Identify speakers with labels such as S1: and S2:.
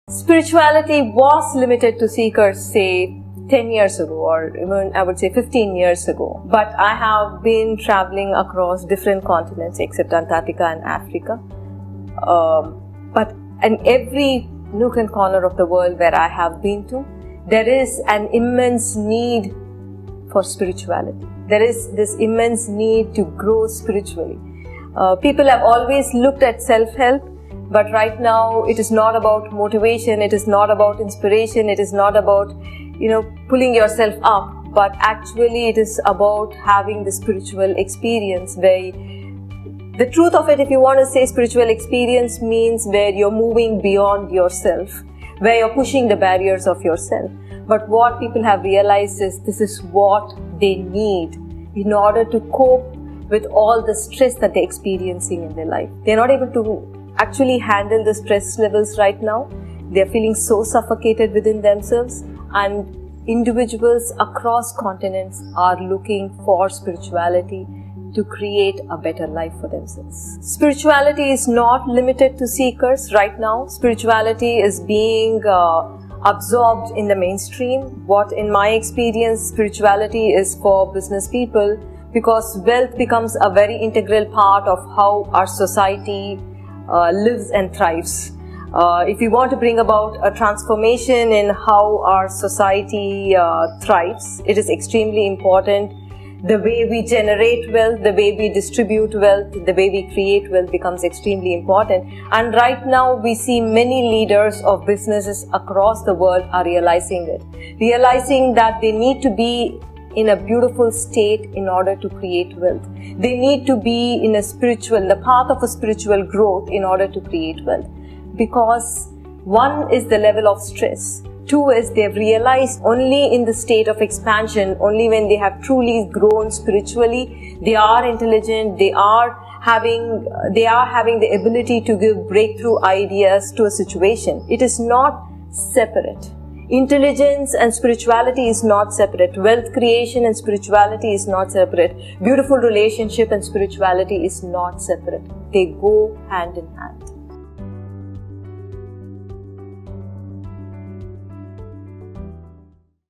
S1: Spirituality was limited to seekers, say, 10 years ago, or even I would say 15 years ago. But I have been traveling across different continents except Antarctica and Africa. But in every nook and corner of the world where I have been to, there is an immense need for spirituality. There is this immense need to grow spiritually. People have always looked at self-help, but right now it is not about motivation, it is not about inspiration, it is not about, pulling yourself up, but actually it is about having the spiritual experience where the truth of it, if you want to say spiritual experience, means where you're moving beyond yourself, where you're pushing the barriers of yourself. But what people have realized is this is what they need in order to cope with all the stress that they're experiencing in their life. They're not able to actually handle the stress levels right now. They're feeling so suffocated within themselves, and individuals across continents are looking for spirituality to create a better life for themselves. Spirituality is not limited to seekers right now. Spirituality is being absorbed in the mainstream. What in my experience, spirituality is for business people, because wealth becomes a very integral part of how our society lives and thrives. If we want to bring about a transformation in how our society thrives, it is extremely important. The way we generate wealth, the way we distribute wealth, the way we create wealth becomes extremely important. And right now we see many leaders of businesses across the world are realizing it. Realizing that they need to be in a beautiful state in order to create wealth. They need to be in the path of a spiritual growth in order to create wealth. Because one is the level of stress. Two is they've realized only in the state of expansion, only when they have truly grown spiritually, they are intelligent, they are having the ability to give breakthrough ideas to a situation. It is not separate. Intelligence and spirituality is not separate. Wealth creation and spirituality is not separate. Beautiful relationship and spirituality is not separate. They go hand in hand.